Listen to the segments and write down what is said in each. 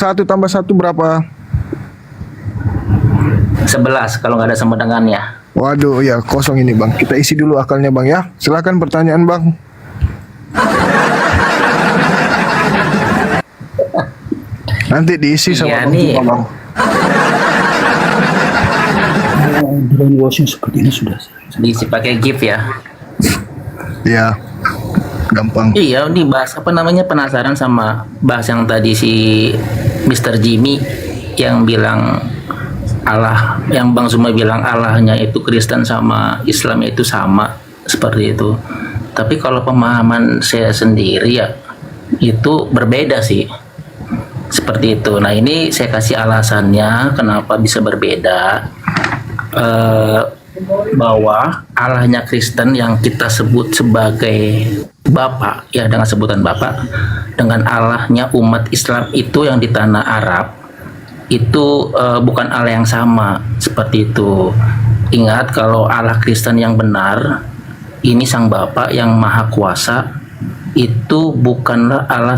Satu tambah satu berapa? 11 kalau nggak ada sama dengannya. Waduh, ya kosong ini bang. Kita isi dulu akalnya bang ya. Silakan pertanyaan bang. Nanti diisi sama Iya bang nih. Juma, bang. Brainwashing seperti ini sudah Diisi pakai GIF ya. Ya, gampang. Iya, ini bahas apa namanya, penasaran sama bahas yang tadi si Mr. Jimmy yang bilang Allah, yang Bang Zuma bilang Allahnya itu Kristen sama Islam itu sama seperti itu. Tapi kalau pemahaman saya sendiri ya itu berbeda sih. Seperti itu. Nah, ini saya kasih alasannya kenapa bisa berbeda. Bahwa Allahnya Kristen yang kita sebut sebagai Bapa, ya dengan sebutan Bapa, dengan Allahnya umat Islam itu yang di tanah Arab itu bukan Allah yang sama, seperti itu. Ingat, kalau Allah Kristen yang benar ini Sang Bapa yang Maha Kuasa, itu bukanlah Allah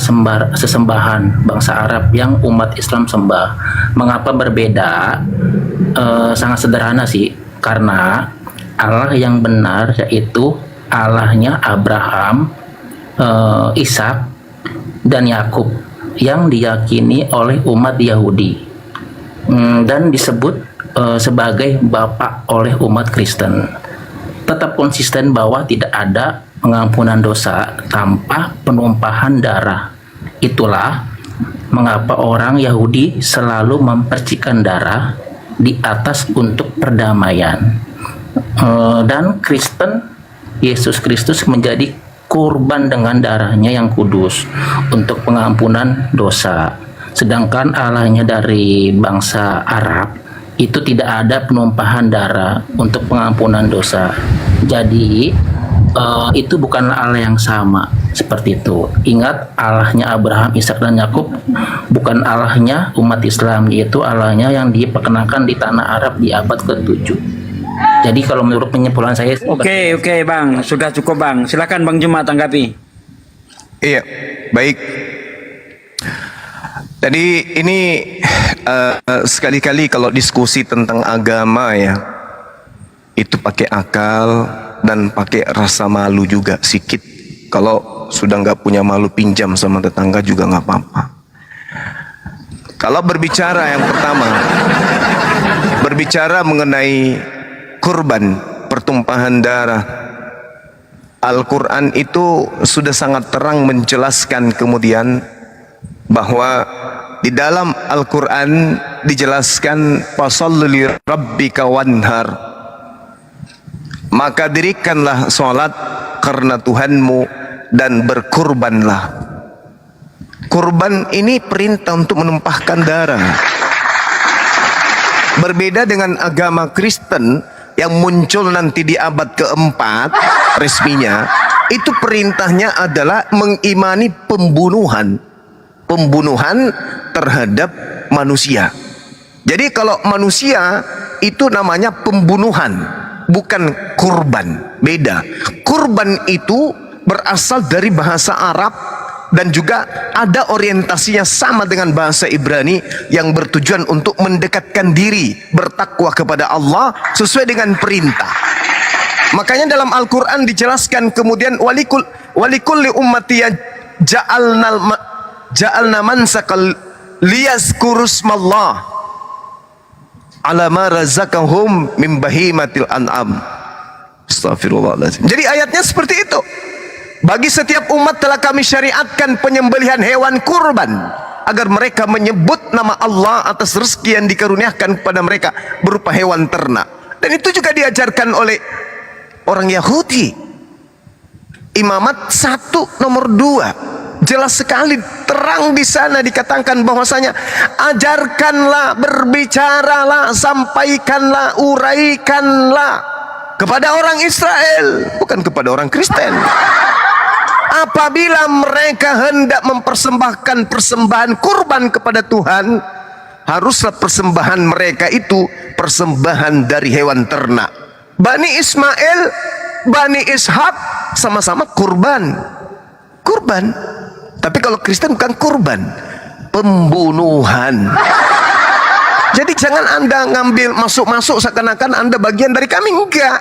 sesembahan bangsa Arab yang umat Islam sembah. Mengapa berbeda? Sangat sederhana sih, karena Allah yang benar yaitu Allahnya Abraham, Ishak, dan Yakub yang diyakini oleh umat Yahudi dan disebut sebagai Bapa oleh umat Kristen. Tetap konsisten bahwa tidak ada pengampunan dosa tanpa penumpahan darah. Itulah mengapa orang Yahudi selalu mempercikan darah di atas untuk perdamaian. Dan Kristen, Yesus Kristus menjadi kurban dengan darahnya yang kudus untuk pengampunan dosa. Sedangkan Allahnya dari bangsa Arab itu tidak ada penumpahan darah untuk pengampunan dosa. Jadi itu bukanlah Allah yang sama, seperti itu. Ingat, Allahnya Abraham, Ishak, dan Yakub bukan Allahnya umat Islam, yaitu Allahnya yang diperkenalkan di tanah Arab di abad ke-7. Jadi kalau menurut penyimpulan saya, Oke bang, sudah cukup bang. Silakan bang Juma tanggapi. Iya, baik. Jadi ini sekali-kali kalau diskusi tentang agama ya, itu pakai akal dan pakai rasa malu juga sedikit. Kalau sudah nggak punya malu, pinjam sama tetangga juga nggak apa-apa. Kalau berbicara yang pertama, berbicara mengenai kurban, pertumpahan darah, Al-Quran itu sudah sangat terang menjelaskan kemudian bahwa di dalam Al-Quran dijelaskan fasalli li rabbika wanhar, maka dirikanlah sholat karena Tuhanmu dan berkurbanlah. Kurban ini perintah untuk menumpahkan darah. Berbeda dengan agama Kristen yang muncul nanti di abad keempat resminya, itu perintahnya adalah mengimani pembunuhan terhadap manusia. Jadi kalau manusia itu namanya pembunuhan, bukan kurban. Beda. Kurban itu berasal dari bahasa Arab dan juga ada orientasinya sama dengan bahasa Ibrani yang bertujuan untuk mendekatkan diri, bertakwa kepada Allah sesuai dengan perintah. Makanya dalam Al-Quran dijelaskan kemudian walikulli ummati ja'alna mansakal liyazkurusmallah ala ma razaqahum min bahimatil an'am. Astagfirullahaladzim. Jadi ayatnya seperti itu. Bagi setiap umat telah kami syariatkan penyembelihan hewan kurban agar mereka menyebut nama Allah atas rezeki yang dikaruniakan kepada mereka berupa hewan ternak. Dan itu juga diajarkan oleh orang Yahudi. Imamat 1 nomor 2 jelas sekali, terang di sana dikatakan bahwasanya ajarkanlah, berbicaralah, sampaikanlah, uraikanlah kepada orang Israel, bukan kepada orang Kristen. Apabila mereka hendak mempersembahkan persembahan kurban kepada Tuhan, haruslah persembahan mereka itu persembahan dari hewan ternak. Bani Ismail, Bani Ishak sama-sama kurban. Tapi kalau Kristen bukan kurban. pembunuhan. Jadi jangan Anda ngambil masuk-masuk seakan-akan Anda bagian dari kami. Enggak.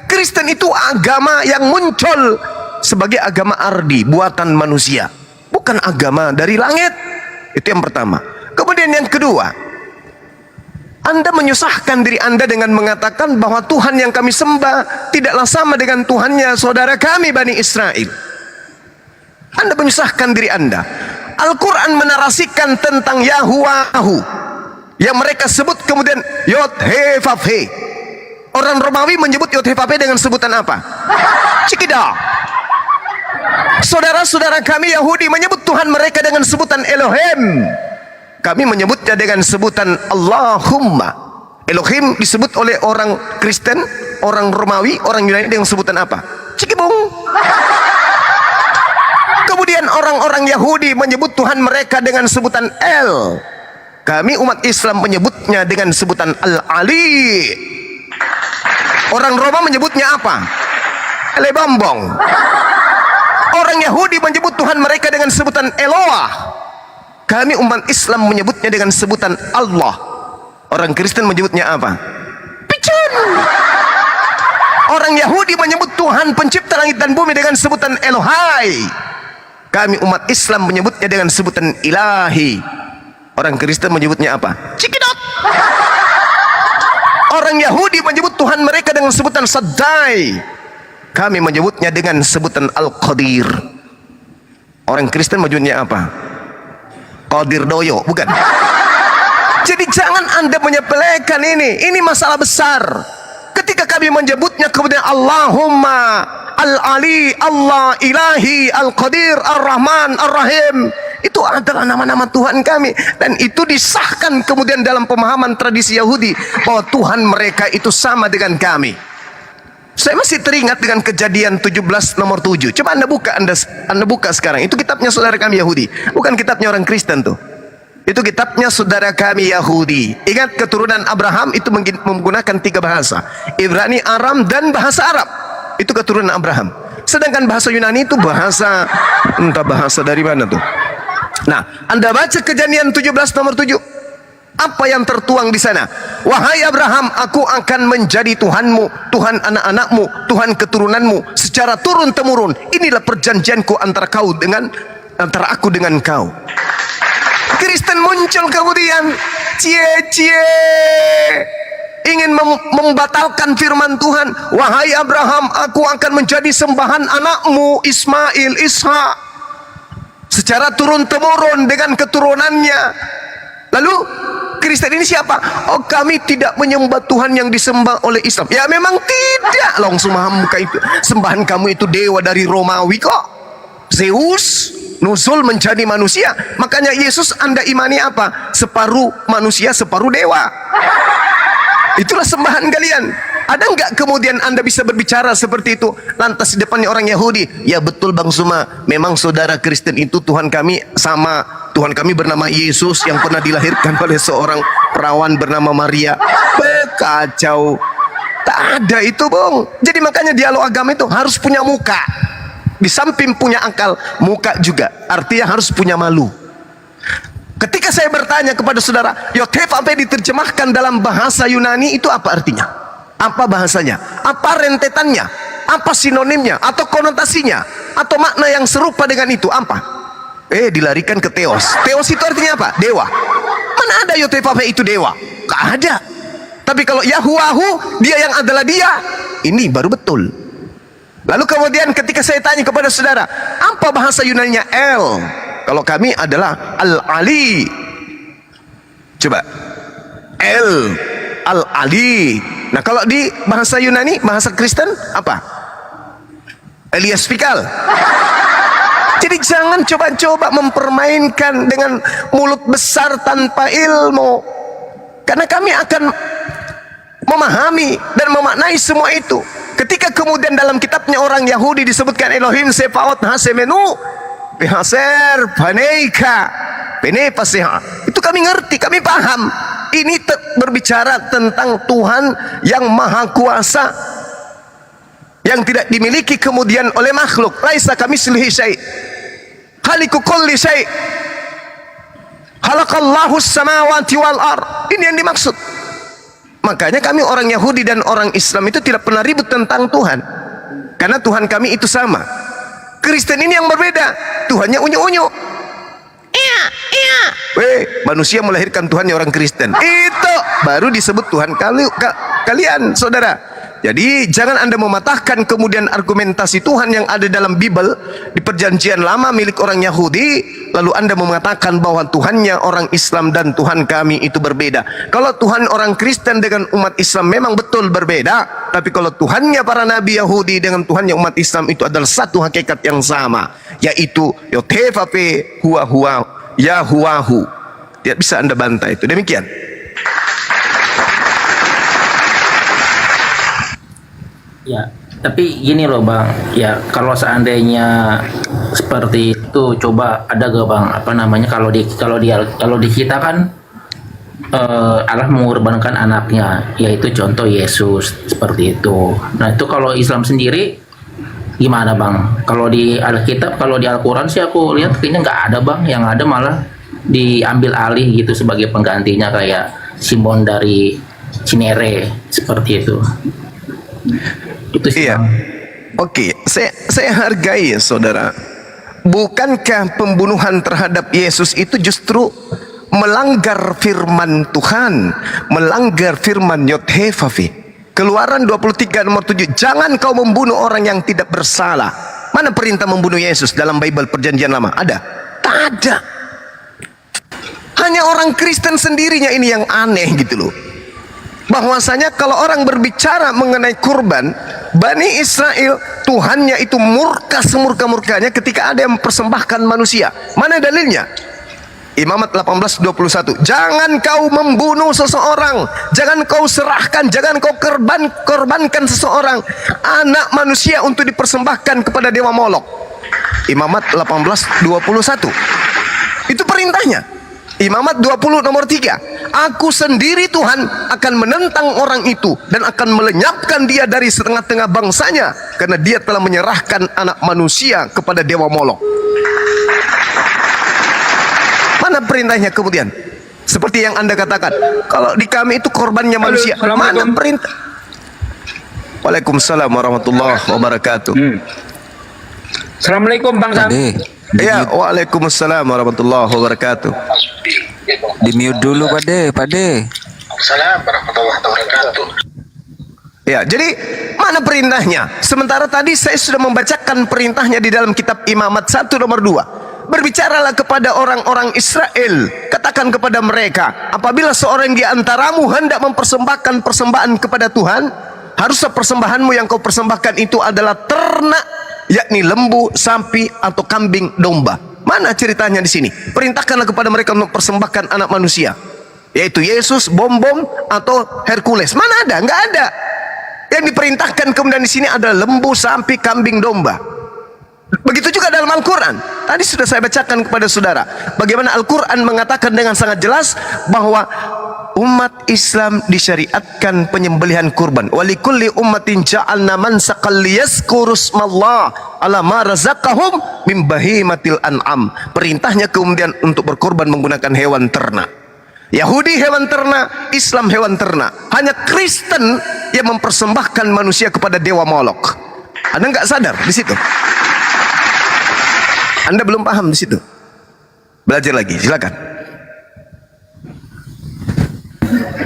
Kristen itu agama yang muncul sebagai agama ardi, buatan manusia, bukan agama dari langit. Itu yang pertama. Kemudian yang kedua, Anda menyusahkan diri Anda dengan mengatakan bahwa Tuhan yang kami sembah tidaklah sama dengan Tuhannya saudara kami Bani Israel. Anda menyusahkan diri Anda. Al-Quran menarasikan tentang Yahuwahu yang mereka sebut kemudian Yod He Vav He. Orang Romawi menyebut Yod He Vav He dengan sebutan apa? Cikida. Saudara-saudara kami Yahudi menyebut Tuhan mereka dengan sebutan Elohim. Kami menyebutnya dengan sebutan Allahumma. Elohim disebut oleh orang Kristen, orang Romawi, orang Yunani dengan sebutan apa? Cikibung. Kemudian orang-orang Yahudi menyebut Tuhan mereka dengan sebutan El. Kami umat Islam menyebutnya dengan sebutan Al-Ali. Orang Roma menyebutnya apa? Elebambong. Orang Yahudi menyebut Tuhan mereka dengan sebutan Eloah. Kami umat Islam menyebutnya dengan sebutan Allah. Orang Kristen menyebutnya apa? Picun. Orang Yahudi menyebut Tuhan pencipta langit dan bumi dengan sebutan Elohai. Kami umat Islam menyebutnya dengan sebutan Ilahi. Orang Kristen menyebutnya apa? Cikidot. Orang Yahudi menyebut Tuhan mereka dengan sebutan Saddai. Kami menyebutnya dengan sebutan Al-Qadir. Orang Kristen menyebutnya apa? Qadir Doyo, bukan? Jadi jangan Anda menyepelekan ini. Ini masalah besar. Ketika kami menyebutnya kemudian Allahumma, Al-Ali, Allah, Ilahi, Al-Qadir, Ar-Rahman, Ar-Rahim, itu adalah nama-nama Tuhan kami. Dan itu disahkan kemudian dalam pemahaman tradisi Yahudi bahwa Tuhan mereka itu sama dengan kami. Saya masih teringat dengan Kejadian 17 nomor 7. Coba Anda buka sekarang. Itu kitabnya saudara kami Yahudi, bukan kitabnya orang Kristen tuh. Itu kitabnya saudara kami Yahudi. Ingat, keturunan Abraham itu menggunakan 3 bahasa: Ibrani, Aram, dan bahasa Arab. Itu keturunan Abraham. Sedangkan bahasa Yunani itu bahasa, entah bahasa dari mana tuh. Nah, Anda baca Kejadian 17 nomor 7. Apa yang tertuang di sana? Wahai Abraham, aku akan menjadi Tuhanmu, Tuhan anak-anakmu, Tuhan keturunanmu secara turun-temurun. Inilah perjanjianku antara aku dengan kau. Kristen muncul kemudian cie-cie ingin membatalkan firman Tuhan. Wahai Abraham, aku akan menjadi sembahan anakmu Ismail, Ishak, secara turun-temurun dengan keturunannya. Lalu Kristen ini siapa? Oh, kami tidak menyembah Tuhan yang disembah oleh Islam. Ya memang tidak. Langsung itu sembahan kamu itu dewa dari Romawi kok. Zeus nuzul menjadi manusia. Makanya Yesus Anda imani apa? Separuh manusia, separuh dewa. Itulah sembahan kalian. Ada enggak kemudian Anda bisa berbicara seperti itu lantas di depannya orang Yahudi? Ya betul Bang Suma, memang saudara Kristen itu Tuhan kami sama. Tuhan kami bernama Yesus yang pernah dilahirkan oleh seorang perawan bernama Maria. Kacau. Tak ada itu Bang. Jadi makanya dialog agama itu harus punya muka. Di samping punya akal, muka juga. Artinya harus punya malu. Ketika saya bertanya kepada saudara, Yod-Heh apa diterjemahkan dalam bahasa Yunani itu apa artinya? Apa bahasanya? Apa rentetannya? Apa sinonimnya? Atau konotasinya? Atau makna yang serupa dengan itu? Apa? Dilarikan ke Theos. Theos itu artinya apa? Dewa. Mana ada Yod-Heh itu dewa? Gak ada. Tapi kalau Yahuwahu, dia yang adalah dia, ini baru betul. Lalu kemudian ketika saya tanya kepada saudara, apa bahasa Yunaninya El? Kalau kami adalah Al-Ali. Coba. El, Al-Ali. Nah kalau di bahasa Yunani, bahasa Kristen apa? Elias Pikal. Jadi jangan coba-coba mempermainkan dengan mulut besar tanpa ilmu. Karena kami akan memahami dan memaknai semua itu. Ketika kemudian dalam kitabnya orang Yahudi disebutkan Elohim Sefaot Hasemenu Behaser Paneika Penepaseha, itu kami ngerti, kami paham. Ini berbicara tentang Tuhan yang maha kuasa, yang tidak dimiliki kemudian oleh makhluk. Laisa kamitslihi syai', khaliqu kulli syai'. Khalaqallahu samawati wal ard. Ini yang dimaksud. Makanya kami orang Yahudi dan orang Islam itu tidak pernah ribut tentang Tuhan. Karena Tuhan kami itu sama. Kristen ini yang berbeda. Tuhannya unyu-unyu. Iya, iya. Manusia melahirkan Tuhannya orang Kristen. Itu baru disebut Tuhan kalian, saudara. Jadi jangan Anda mematahkan kemudian argumentasi Tuhan yang ada dalam Bible di perjanjian lama milik orang Yahudi, lalu Anda mengatakan bahwa Tuhannya orang Islam dan Tuhan kami itu berbeda. Kalau Tuhan orang Kristen dengan umat Islam memang betul berbeda, tapi kalau Tuhannya para nabi Yahudi dengan Tuhannya umat Islam itu adalah satu hakikat yang sama, yaitu Yotefape huwa huwa Yahuwahu. Tidak bisa Anda bantah itu. Demikian. Ya, tapi gini loh Bang, ya kalau seandainya seperti itu, coba ada gak Bang, apa namanya, kalau di kita kan Allah mengorbankan anaknya, yaitu contoh Yesus seperti itu. Nah itu kalau Islam sendiri gimana Bang? Kalau di Alkitab, kalau di Al-Quran sih aku lihat kayaknya nggak ada Bang, yang ada malah diambil alih gitu sebagai penggantinya, kayak Simon dari Cinere seperti itu. Itu sih, Iya. Bang. Oke, saya hargai ya saudara. Bukankah pembunuhan terhadap Yesus itu justru melanggar firman Tuhan, melanggar firman Yod-Heh-Vav-He. Keluaran 23 nomor 7, jangan kau membunuh orang yang tidak bersalah. Mana perintah membunuh Yesus dalam Bible perjanjian lama? Ada? Tak ada. Hanya orang Kristen sendirinya ini yang aneh gitu loh. Bahwasanya kalau orang berbicara mengenai kurban, Bani Israel, Tuhannya itu murka semurka-murkanya ketika ada yang mempersembahkan manusia. Mana dalilnya? Imamat 18:21. Jangan kau membunuh seseorang, jangan kau serahkan, jangan kau korbankan seseorang, anak manusia untuk dipersembahkan kepada dewa Molok. Imamat 18:21. Itu perintahnya. Imamat 20 nomor 3. Aku sendiri Tuhan akan menentang orang itu dan akan melenyapkan dia dari setengah-tengah bangsanya, karena dia telah menyerahkan anak manusia kepada dewa Molok. Mana perintahnya kemudian? Seperti yang Anda katakan, kalau di kami itu korbannya manusia. Mana perintah? Waalaikumsalam warahmatullahi wabarakatuh. Assalamualaikum Bang Sam. Ya, waalaikumsalam warahmatullahi wabarakatuh. Di mute dulu Pade. Assalamualaikum warahmatullahi wabarakatuh. Ya, jadi mana perintahnya? Sementara tadi saya sudah membacakan perintahnya di dalam kitab Imamat 1 nomor 2. Berbicaralah kepada orang-orang Israel, katakan kepada mereka, apabila seorang di antaramu hendak mempersembahkan persembahan kepada Tuhan, haruslah persembahanmu yang kau persembahkan itu adalah ternak, yakni lembu, sapi atau kambing, domba. Mana ceritanya di sini? Perintahkanlah kepada mereka untuk persembahkan anak manusia, yaitu Yesus, Bom-Bom atau Hercules. Mana ada? Enggak ada. Yang diperintahkan kemudian di sini adalah lembu, sapi, kambing, domba. Begitu juga dalam Al-Quran. Tadi sudah saya bacakan kepada saudara bagaimana Al-Quran mengatakan dengan sangat jelas bahwa umat Islam disyariatkan penyembelihan kurban. Walikulli ummatin ja'alna mansaqal liyazkuru smallah ala ma razaqahum mim bahimatil an'am. Perintahnya kemudian untuk berkorban menggunakan hewan ternak. Yahudi hewan ternak, Islam hewan ternak. Hanya Kristen yang mempersembahkan manusia kepada dewa Molok. Anda nggak sadar di situ? Anda belum paham di situ? Belajar lagi, silakan.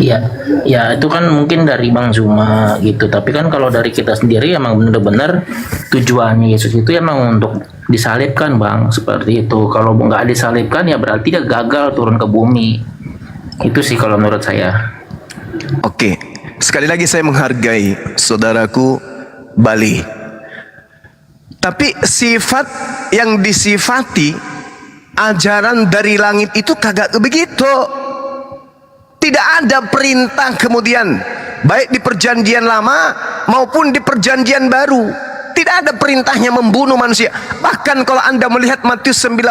Iya, ya itu kan mungkin dari Bang Zuma gitu. Tapi kan kalau dari kita sendiri emang benar-benar tujuannya Yesus itu emang untuk disalibkan Bang, seperti itu. Kalau nggak disalibkan ya berarti dia gagal turun ke bumi. Itu sih kalau menurut saya. Oke, sekali lagi saya menghargai saudaraku Bali. Tapi sifat yang disifati ajaran dari langit itu kagak begitu. Tidak ada perintah kemudian baik di perjanjian lama maupun di perjanjian baru. Tidak ada perintahnya membunuh manusia. Bahkan kalau Anda melihat Matius 19,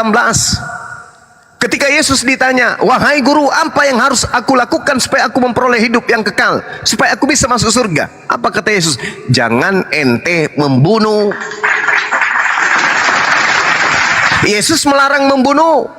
ketika Yesus ditanya, wahai guru, apa yang harus aku lakukan supaya aku memperoleh hidup yang kekal, supaya aku bisa masuk surga? Apa kata Yesus? Jangan ente membunuh. Yesus melarang membunuh.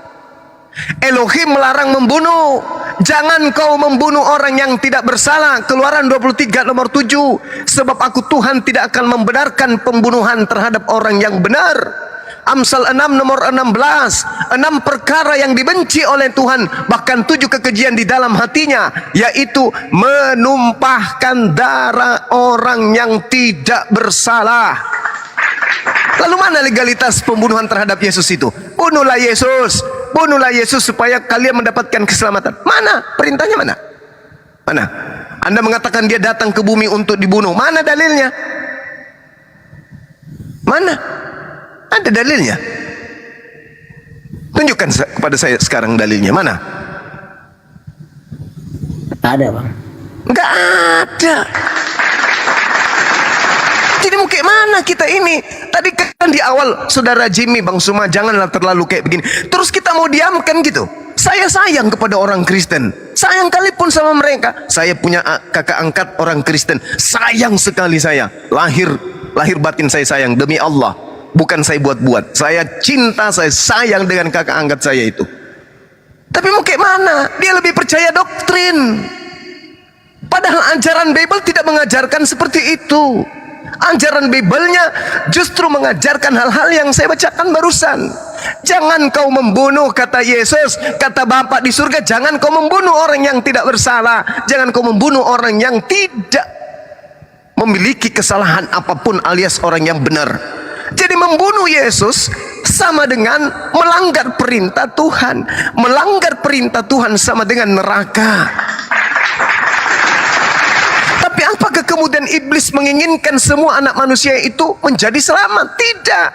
Elohim melarang membunuh. Jangan kau membunuh orang yang tidak bersalah. Keluaran 23 nomor 7. Sebab aku Tuhan tidak akan membenarkan pembunuhan terhadap orang yang benar. Amsal 6 nomor 16. 6 perkara yang dibenci oleh Tuhan, bahkan 7 kekejian di dalam hatinya, yaitu menumpahkan darah orang yang tidak bersalah. Lalu mana legalitas pembunuhan terhadap Yesus itu? Bunuhlah Yesus, bunuhlah Yesus supaya kalian mendapatkan keselamatan. Mana? Perintahnya mana? Mana? Anda mengatakan dia datang ke bumi untuk dibunuh. Mana dalilnya? Mana? Ada dalilnya? Tunjukkan kepada saya sekarang dalilnya. Mana? Ada, Bang. Enggak ada. Jadi mau kayak mana kita ini? Tadi kan di awal saudara Jimmy, Bang Suma, janganlah terlalu kayak begini. Terus kita mau diamkan gitu. Saya sayang kepada orang Kristen. Sayang kali pun sama mereka. Saya punya kakak angkat orang Kristen. Sayang sekali saya. Lahir batin saya sayang demi Allah. Bukan saya buat-buat. Saya cinta, saya sayang dengan kakak angkat saya itu. Tapi mau kayak mana? Dia lebih percaya doktrin. Padahal ajaran Bible tidak mengajarkan seperti itu. Ajaran Bible-nya justru mengajarkan hal-hal yang saya bacakan barusan. Jangan kau membunuh, kata Yesus. Kata Bapa di surga, jangan kau membunuh orang yang tidak bersalah. Jangan kau membunuh orang yang tidak memiliki kesalahan apapun, alias orang yang benar. Jadi membunuh Yesus sama dengan melanggar perintah Tuhan. Melanggar perintah Tuhan sama dengan neraka. Tapi apakah kemudian iblis menginginkan semua anak manusia itu menjadi selamat? Tidak.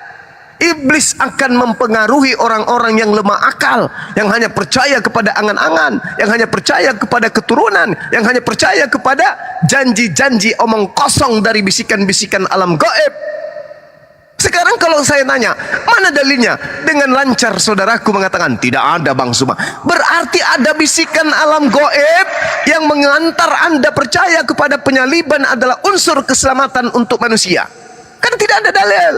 Iblis akan mempengaruhi orang-orang yang lemah akal, yang hanya percaya kepada angan-angan, yang hanya percaya kepada keturunan, yang hanya percaya kepada janji-janji omong kosong dari bisikan-bisikan alam gaib. Sekarang kalau saya tanya, mana dalilnya? Dengan lancar saudaraku mengatakan, tidak ada, Bang Suma. Berarti ada bisikan alam gaib yang mengantar Anda percaya kepada penyaliban adalah unsur keselamatan untuk manusia. Karena tidak ada dalil.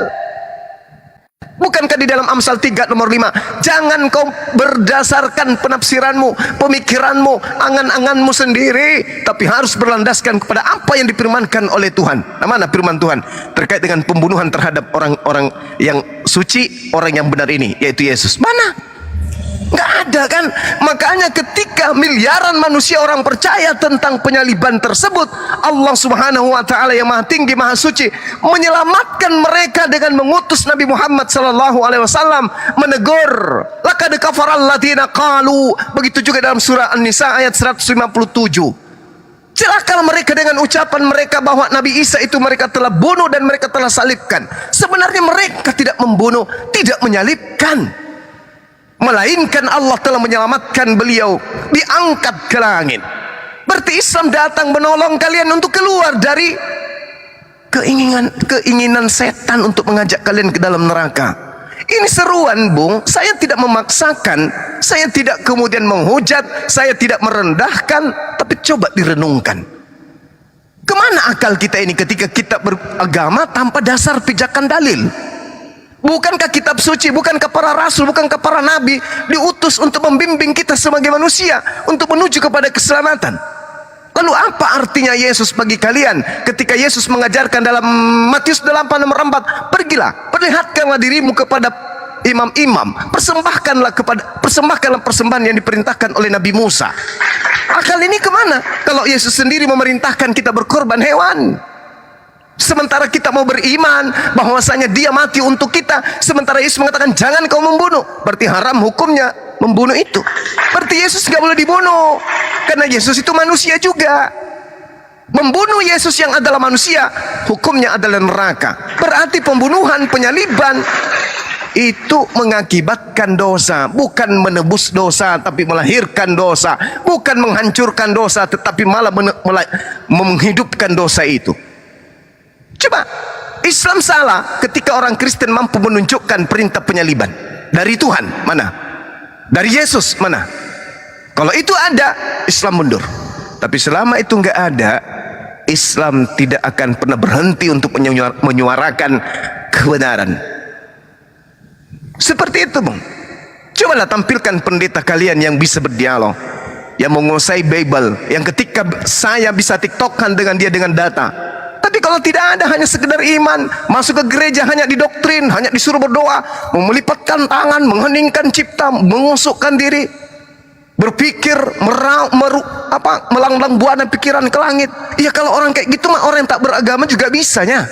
Bukankah di dalam Amsal 3 nomor 5, jangan kau berdasarkan penafsiranmu, pemikiranmu, angan-anganmu sendiri, tapi harus berlandaskan kepada apa yang difirmankan oleh Tuhan. Nah, mana firman Tuhan terkait dengan pembunuhan terhadap orang-orang yang suci, orang yang benar ini, yaitu Yesus? Mana? Nggak ada kan? Makanya ketika miliaran manusia orang percaya tentang penyaliban tersebut, Allah Subhanahu wa taala yang Maha Tinggi, Maha Suci menyelamatkan mereka dengan mengutus Nabi Muhammad sallallahu alaihi wasallam menegur, laqad kafaral ladzina qalu. Begitu juga dalam surah An-Nisa ayat 157. Celakalah mereka dengan ucapan mereka bahwa Nabi Isa itu mereka telah bunuh dan mereka telah salibkan. Sebenarnya mereka tidak membunuh, tidak menyalibkan, melainkan Allah telah menyelamatkan beliau, diangkat ke langit. Berarti Islam datang menolong kalian untuk keluar dari keinginan setan untuk mengajak kalian ke dalam neraka. Ini seruan, Bung. Saya tidak memaksakan, saya tidak kemudian menghujat, saya tidak merendahkan, tapi coba direnungkan. Kemana akal kita ini ketika kita beragama tanpa dasar pijakan dalil? Bukankah kitab suci, bukankah para rasul, bukankah para nabi diutus untuk membimbing kita sebagai manusia untuk menuju kepada keselamatan? Lalu apa artinya Yesus bagi kalian ketika Yesus mengajarkan dalam Matius 8 nomor 4, pergilah, perlihatkanlah dirimu kepada imam-imam, persembahkanlah persembahan yang diperintahkan oleh Nabi Musa. Akal ini kemana kalau Yesus sendiri memerintahkan kita berkorban hewan? Sementara kita mau beriman bahwasanya dia mati untuk kita, sementara Yesus mengatakan jangan kau membunuh. Berarti haram hukumnya membunuh itu. Berarti Yesus gak boleh dibunuh, karena Yesus itu manusia juga. Membunuh Yesus yang adalah manusia, hukumnya adalah neraka. Berarti pembunuhan, penyaliban itu mengakibatkan dosa, bukan menebus dosa, tapi melahirkan dosa. Bukan menghancurkan dosa, tetapi malah menghidupkan dosa itu. Coba, Islam salah ketika orang Kristen mampu menunjukkan perintah penyaliban dari Tuhan, mana? Dari Yesus, mana? Kalau itu ada, Islam mundur. Tapi selama itu nggak ada, Islam tidak akan pernah berhenti untuk menyuarakan kebenaran. Seperti itu, Bung. Cobalah tampilkan pendeta kalian yang bisa berdialog, yang menguasai Bible, yang ketika saya bisa tiktokan dengan dia dengan data. Tapi kalau tidak ada, hanya sekedar iman, masuk ke gereja hanya didoktrin, hanya disuruh berdoa, melipatkan tangan, mengheningkan cipta, mengusukkan diri, berpikir, melanglang buana pikiran ke langit. Ya kalau orang kayak gitu mah orang yang tak beragama juga bisanya.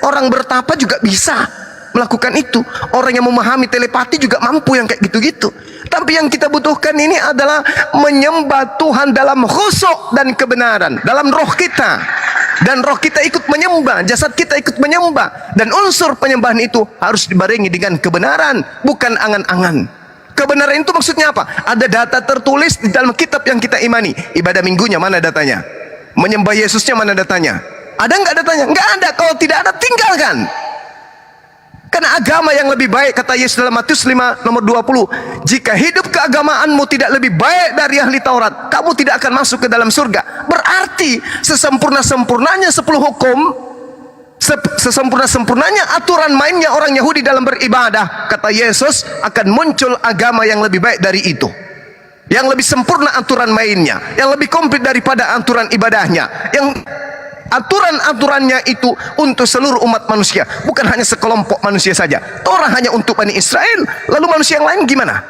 Orang bertapa juga bisa melakukan itu. Orang yang memahami telepati juga mampu yang kayak gitu-gitu. Tapi yang kita butuhkan ini adalah menyembah Tuhan dalam khusyuk dan kebenaran, dalam roh kita. Dan roh kita ikut menyembah, jasad kita ikut menyembah. Dan unsur penyembahan itu harus dibarengi dengan kebenaran, bukan angan-angan. Kebenaran itu maksudnya apa? Ada data tertulis di dalam kitab yang kita imani. Ibadah minggunya mana datanya? Menyembah Yesusnya mana datanya? Ada nggak datanya? Nggak ada. Kalau tidak ada, tinggalkan. Karena agama yang lebih baik, kata Yesus dalam Matius 5 nomor 20, jika hidup keagamaanmu tidak lebih baik dari ahli Taurat, kamu tidak akan masuk ke dalam surga. Berarti sesempurna-sempurnanya 10 hukum, sesempurna-sempurnanya aturan mainnya orang Yahudi dalam beribadah, kata Yesus, akan muncul agama yang lebih baik dari itu, yang lebih sempurna aturan mainnya, yang lebih komplit daripada aturan ibadahnya, yang aturan-aturannya itu untuk seluruh umat manusia, bukan hanya sekelompok manusia saja. Torah hanya untuk Bani Israel, lalu manusia yang lain gimana?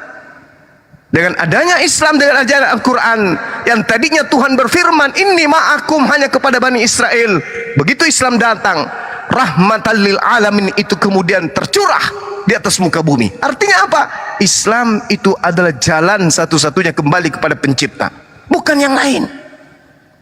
Dengan adanya Islam, dengan ajaran Al-Quran, yang tadinya Tuhan berfirman, inni ma'akum, hanya kepada Bani Israel. Begitu Islam datang, rahmatan lil alamin, itu kemudian tercurah di atas muka bumi. Artinya apa? Islam itu adalah jalan satu-satunya kembali kepada pencipta, bukan yang lain.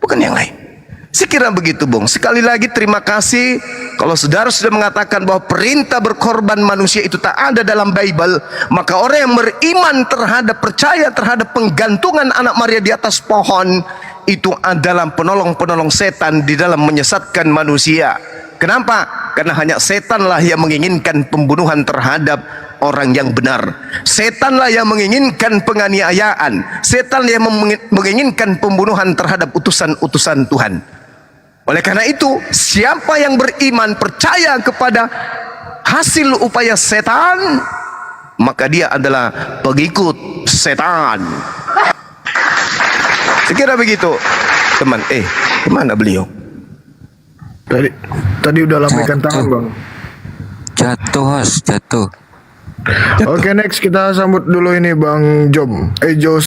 Bukan yang lain. Sekira begitu, Bung. Sekali lagi terima kasih. Kalau saudara sudah mengatakan bahwa perintah berkorban manusia itu tak ada dalam Bible, maka orang yang beriman terhadap, percaya terhadap penggantungan anak Maria di atas pohon, itu adalah penolong-penolong setan di dalam menyesatkan manusia. Kenapa? Karena hanya setanlah yang menginginkan pembunuhan terhadap orang yang benar. Setanlah yang menginginkan penganiayaan. Setan yang menginginkan pembunuhan terhadap utusan-utusan Tuhan. Oleh karena itu, siapa yang beriman percaya kepada hasil upaya setan, maka dia adalah pengikut setan. Sekira begitu, teman. Kemana beliau? Tadi udah lambaikan tangan, Bang. Jatuh, Host, jatuh. Oke, next kita sambut dulu ini Bang Job. Jos